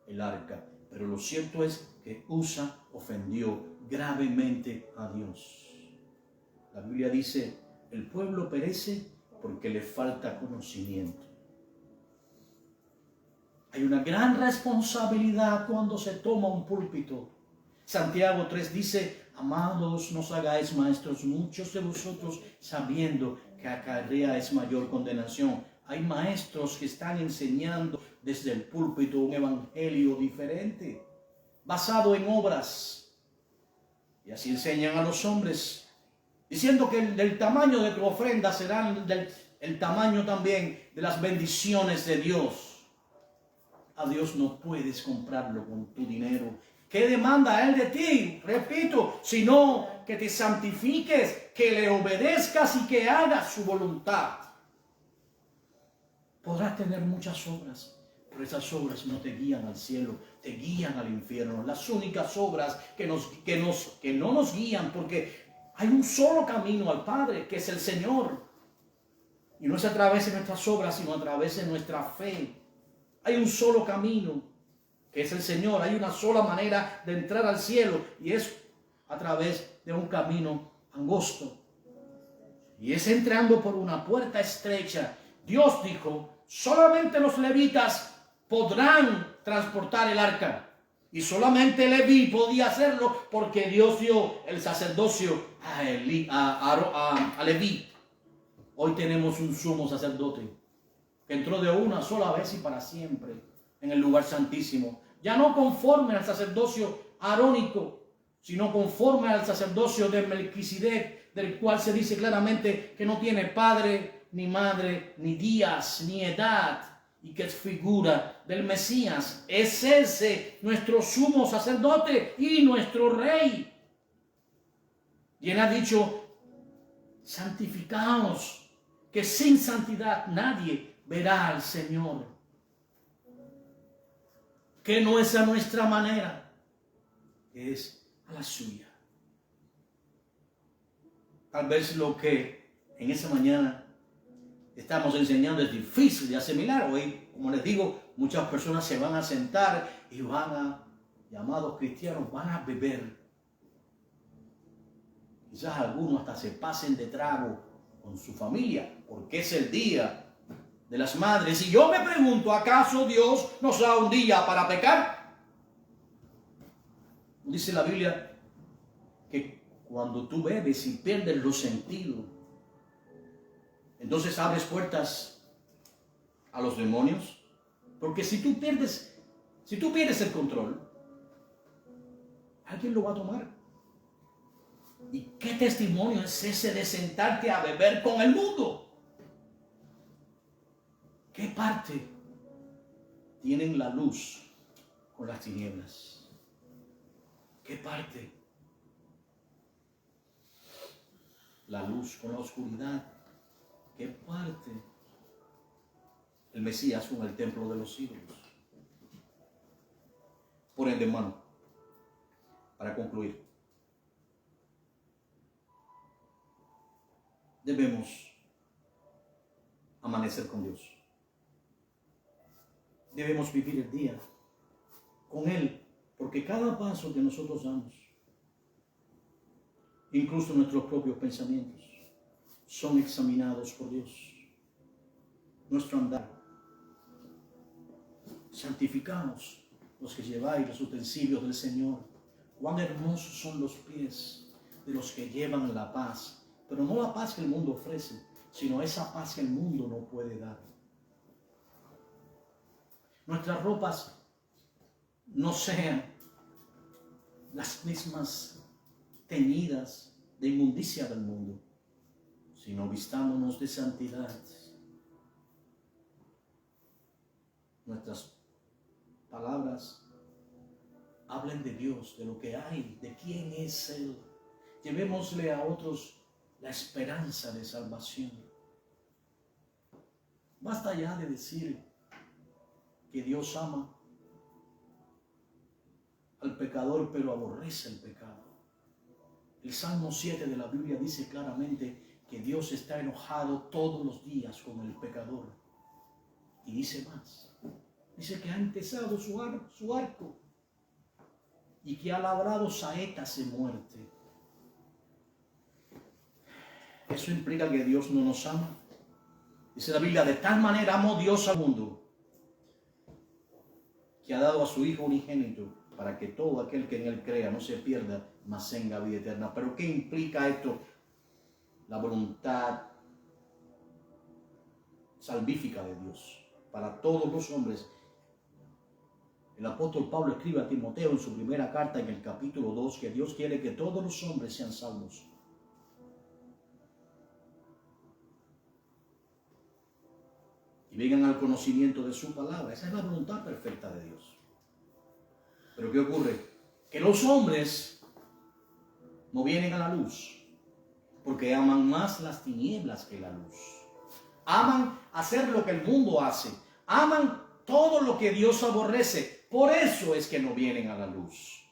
el arca. Pero lo cierto es que USA ofendió gravemente a Dios. La Biblia dice, el pueblo perece porque le falta conocimiento. Hay una gran responsabilidad cuando se toma un púlpito. Santiago 3 dice, amados, no os hagáis maestros muchos de vosotros, sabiendo que acarrea mayor condenación. Hay maestros que están enseñando desde el púlpito un evangelio diferente, basado en obras. Y así enseñan a los hombres, diciendo que del tamaño de tu ofrenda será el tamaño también de las bendiciones de Dios. A Dios no puedes comprarlo con tu dinero. ¿Qué demanda Él de ti? Repito, sino que te santifiques, que le obedezcas y que hagas su voluntad. Podrás tener muchas obras, Pero esas obras no te guían al cielo, te guían al infierno. Las únicas obras que no nos guían, porque hay un solo camino al Padre, que es el Señor. Y no es a través de nuestras obras, sino a través de nuestra fe. Hay un solo camino, que es el Señor. Hay una sola manera de entrar al cielo, y es a través de un camino angosto. Y es entrando por una puerta estrecha. Dios dijo, solamente los levitas podrán transportar el arca. Y solamente Leví podía hacerlo porque Dios dio el sacerdocio a Leví. Hoy tenemos un sumo sacerdote que entró de una sola vez y para siempre en el lugar santísimo. Ya no conforme al sacerdocio arónico, sino conforme al sacerdocio de Melquisedec, del cual se dice claramente que no tiene padre, ni madre, ni días, ni edad, y que es figura del Mesías. Es ese nuestro sumo sacerdote y nuestro rey. Y él ha dicho, santificaos, que sin santidad nadie verá al Señor. Que no es a nuestra manera, es a la suya. Tal vez lo que en esa mañana estamos enseñando es difícil de asimilar. Hoy, como les digo, muchas personas se van a sentar y llamados cristianos, van a beber. Quizás algunos hasta se pasen de trago con su familia, porque es el día de las madres. Y yo me pregunto, ¿acaso Dios nos da un día para pecar? Dice la Biblia que cuando tú bebes y pierdes los sentidos, entonces abres puertas a los demonios. Porque si tú pierdes el control, alguien lo va a tomar. ¿Y qué testimonio es ese de sentarte a beber con el mundo? ¿Qué parte tienen la luz con las tinieblas? ¿Qué parte? La luz con la oscuridad. ¿Qué parte? El Mesías con el templo de los ídolos. Por ende, hermano, para concluir, debemos amanecer con Dios. Debemos vivir el día con Él, porque cada paso que nosotros damos, incluso nuestros propios pensamientos, son examinados por Dios. Nuestro andar. Santificaos los que lleváis los utensilios del Señor. Cuán hermosos son los pies de los que llevan la paz, pero no la paz que el mundo ofrece, sino esa paz que el mundo no puede dar. Nuestras ropas no sean las mismas teñidas de inmundicia del mundo, sino vistámonos de santidad. Nuestras palabras hablen de Dios, de lo que hay, de quién es Él. Llevémosle a otros la esperanza de salvación. Basta ya de decir que Dios ama al pecador, pero aborrece el pecado. El Salmo 7 de la Biblia dice claramente que Dios está enojado todos los días con el pecador. Y dice más. Dice que ha empezado su arco y que ha labrado saetas de muerte. Eso implica que Dios no nos ama. Dice la Biblia, de tal manera amó Dios al mundo, que ha dado a su Hijo unigénito, para que todo aquel que en Él crea no se pierda, mas tenga vida eterna. Pero ¿qué implica esto? La voluntad salvífica de Dios para todos los hombres. El apóstol Pablo escribe a Timoteo en su primera carta, en el capítulo 2, que Dios quiere que todos los hombres sean salvos. Y vengan al conocimiento de su palabra. Esa es la voluntad perfecta de Dios. Pero ¿qué ocurre? Que los hombres no vienen a la luz porque aman más las tinieblas que la luz. Aman hacer lo que el mundo hace. Aman todo lo que Dios aborrece. Por eso es que no vienen a la luz.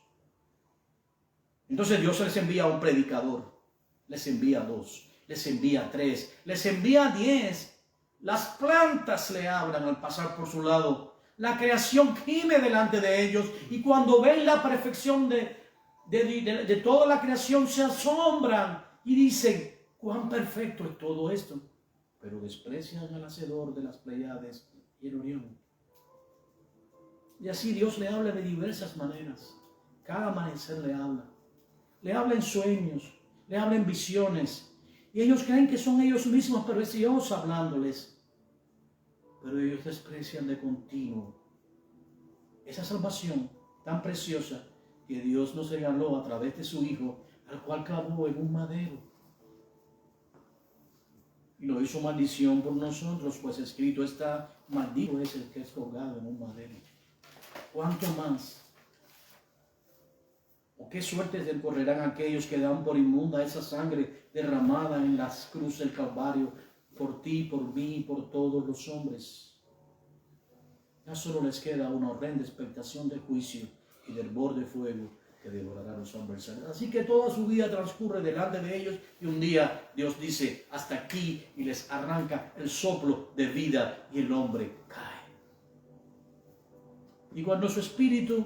Entonces Dios les envía a un predicador, les envía 2, les envía 3, les envía 10. Las plantas le hablan al pasar por su lado. La creación gime delante de ellos, y cuando ven la perfección de toda la creación se asombran y dicen: cuán perfecto es todo esto. Pero desprecian al Hacedor de las Pleiades y el Orión. Y así Dios le habla de diversas maneras. Cada amanecer le habla en sueños, le habla en visiones. Y ellos creen que son ellos mismos, pero es Dios hablándoles. Pero ellos desprecian de continuo esa salvación tan preciosa que Dios nos regaló a través de su Hijo, al cual clavó en un madero. Y lo hizo maldición por nosotros, pues escrito está: maldito es el que es colgado en un madero. ¿Cuánto más? ¿O qué suertes correrán aquellos que dan por inmunda esa sangre derramada en las cruces del Calvario, por ti, por mí y por todos los hombres? Ya solo les queda una horrenda expectación de juicio y del borde de fuego que devorará a los hombres. Así que toda su vida transcurre delante de ellos, y un día Dios dice: hasta aquí, y les arranca el soplo de vida y el hombre cae. Y cuando su espíritu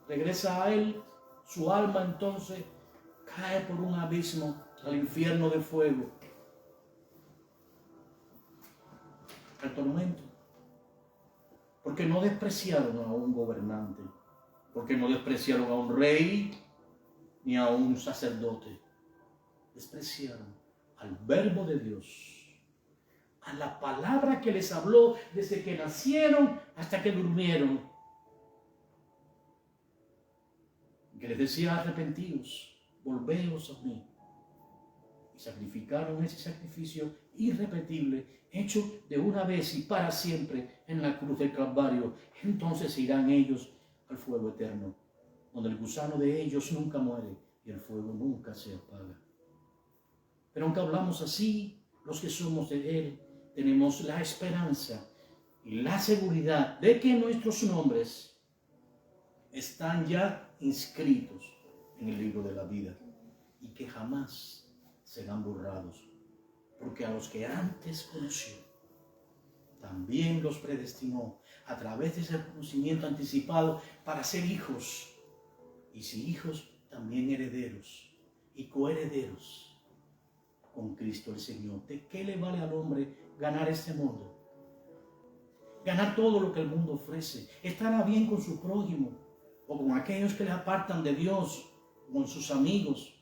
regresa a él, su alma entonces cae por un abismo al infierno de fuego, al tormento. Porque no despreciaron a un gobernante, porque no despreciaron a un rey ni a un sacerdote. Despreciaron al Verbo de Dios, a la palabra que les habló desde que nacieron hasta que durmieron, que les decía: arrepentidos, volveos a mí. Y sacrificaron ese sacrificio irrepetible, hecho de una vez y para siempre en la cruz del Calvario. Entonces irán ellos al fuego eterno, donde el gusano de ellos nunca muere y el fuego nunca se apaga. Pero aunque hablamos así, los que somos de Él tenemos la esperanza y la seguridad de que nuestros nombres están ya inscritos en el libro de la vida, y que jamás serán borrados, porque a los que antes conoció, también los predestinó a través de ese conocimiento anticipado para ser hijos, y si hijos, también herederos y coherederos con Cristo el Señor. ¿De qué le vale al hombre ganar este mundo? Ganar todo lo que el mundo ofrece, estará bien con su prójimo o con aquellos que le apartan de Dios, con sus amigos.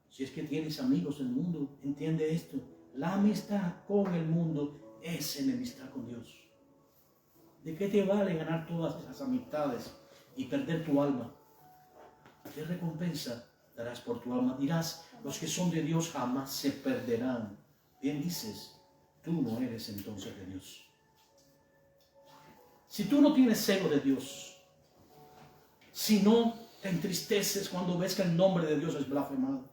Si es que tienes amigos en el mundo, entiende esto: la amistad con el mundo es enemistad con Dios. ¿De qué te vale ganar todas esas amistades y perder tu alma? ¿Qué recompensa darás por tu alma? Dirás: los que son de Dios jamás se perderán. Bien dices, tú no eres entonces de Dios. Si tú no tienes celo de Dios, si no te entristeces cuando ves que el nombre de Dios es blasfemado,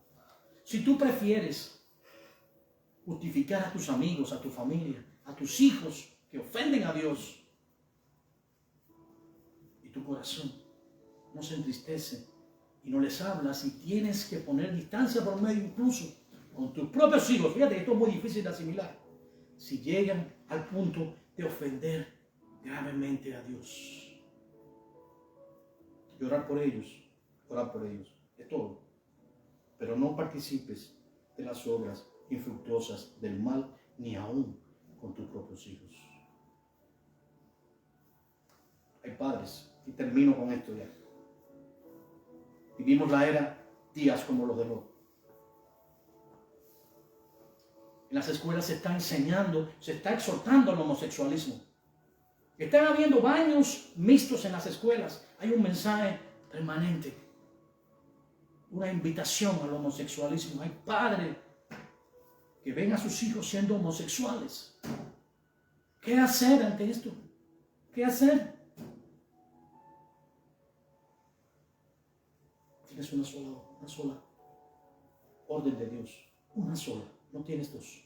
si tú prefieres justificar a tus amigos, a tu familia, a tus hijos que ofenden a Dios, y tu corazón no se entristece y no les hablas, y tienes que poner distancia por medio incluso con tus propios hijos, fíjate que esto es muy difícil de asimilar, si llegan al punto de ofender gravemente a Dios, y orar por ellos, es todo. Pero no participes de las obras infructuosas del mal, ni aún con tus propios hijos. Hay padres, y termino con esto ya. Vivimos la era días como los de Lot. En las escuelas se está enseñando, se está exhortando al homosexualismo. Están habiendo baños mixtos en las escuelas. Hay un mensaje permanente, una invitación al homosexualismo. Hay padres que ven a sus hijos siendo homosexuales. ¿Qué hacer ante esto? ¿Qué hacer? Tienes una sola orden de Dios. Una sola. No tienes dos.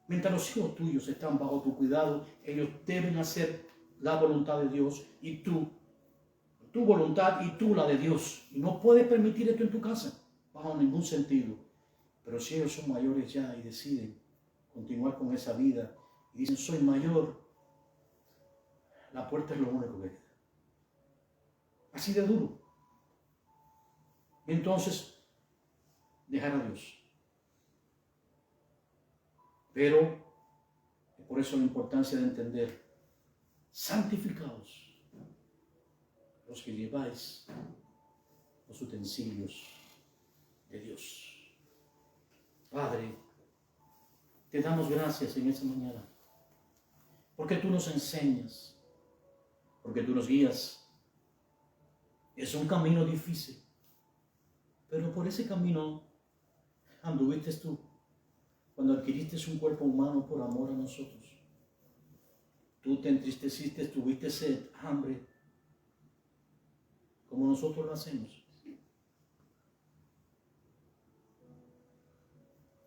Mientras los hijos tuyos están bajo tu cuidado, ellos deben hacer la voluntad de Dios y tu voluntad y tú la de Dios. Y no puedes permitir esto en tu casa, bajo ningún sentido. Pero si ellos son mayores ya y deciden continuar con esa vida y dicen, soy mayor, la puerta es lo único que queda. Así de duro. Y entonces, dejar a Dios. Pero, por eso la importancia de entender, santificaos los que lleváis los utensilios de Dios. Padre, te damos gracias en esta mañana, porque tú nos enseñas, porque tú nos guías. Es un camino difícil, pero por ese camino anduviste tú cuando adquiriste un cuerpo humano por amor a nosotros. Tú te entristeciste, tuviste sed, hambre, como nosotros lo hacemos.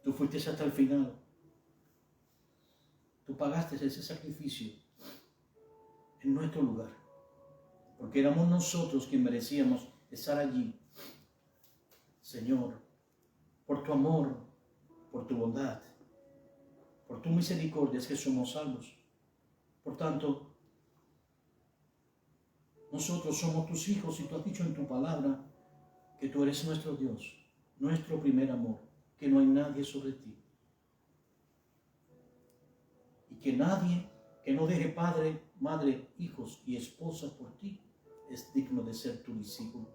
Tú fuiste hasta el final. Tú pagaste ese sacrificio en nuestro lugar, porque éramos nosotros quienes merecíamos estar allí. Señor, por tu amor, por tu bondad, por tu misericordia es que somos salvos. Por tanto, nosotros somos tus hijos y tú has dicho en tu palabra que tú eres nuestro Dios, nuestro primer amor, que no hay nadie sobre ti. Y que nadie que no deje padre, madre, hijos y esposa por ti es digno de ser tu discípulo.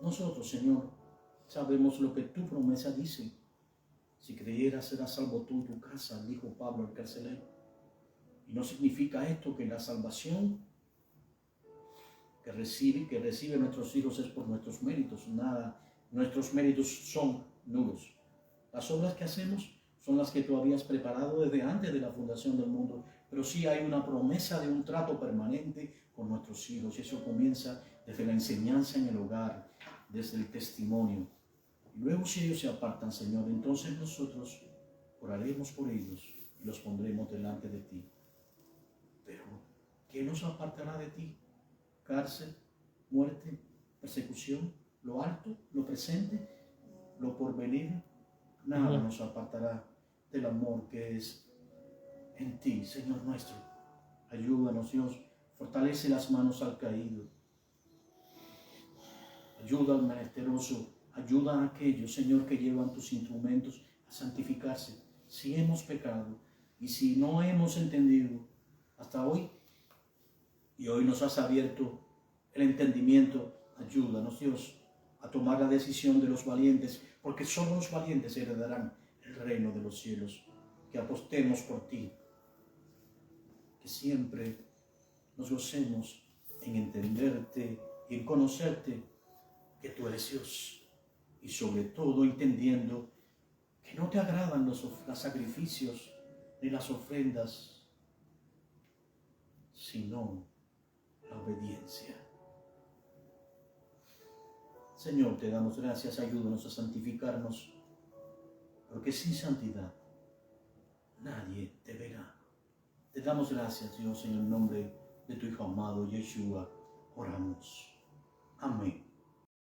Nosotros, Señor, sabemos lo que tu promesa dice. Si creyeras, serás salvo tú y tu casa, dijo Pablo al carcelero. Y no significa esto que la salvación que recibe nuestros hijos es por nuestros méritos. Nada, nuestros méritos son nulos. Las obras que hacemos son las que tú habías preparado desde antes de la fundación del mundo, pero sí hay una promesa de un trato permanente con nuestros hijos, y eso comienza desde la enseñanza en el hogar, desde el testimonio. Y luego, si ellos se apartan, Señor, entonces nosotros oraremos por ellos y los pondremos delante de ti. Pero, ¿qué nos apartará de ti? Cárcel, muerte, persecución, lo alto, lo presente, lo porvenir. Nada nos apartará del amor que es en ti, Señor nuestro. Ayúdanos, Dios, fortalece las manos al caído, ayuda al menesteroso, ayuda a aquellos, Señor, que llevan tus instrumentos a santificarse. Si hemos pecado y si no hemos entendido hasta hoy, y hoy nos has abierto el entendimiento, ayúdanos, Dios, a tomar la decisión de los valientes, porque solo los valientes heredarán el reino de los cielos. Que apostemos por ti, que siempre nos gocemos en entenderte y en conocerte, que tú eres Dios, y sobre todo entendiendo que no te agradan los sacrificios ni las ofrendas, sino la obediencia. Señor, te damos gracias, ayúdanos a santificarnos, porque sin santidad nadie te verá. Te damos gracias, Dios, en el nombre de tu Hijo amado, Yeshua, oramos. Amén.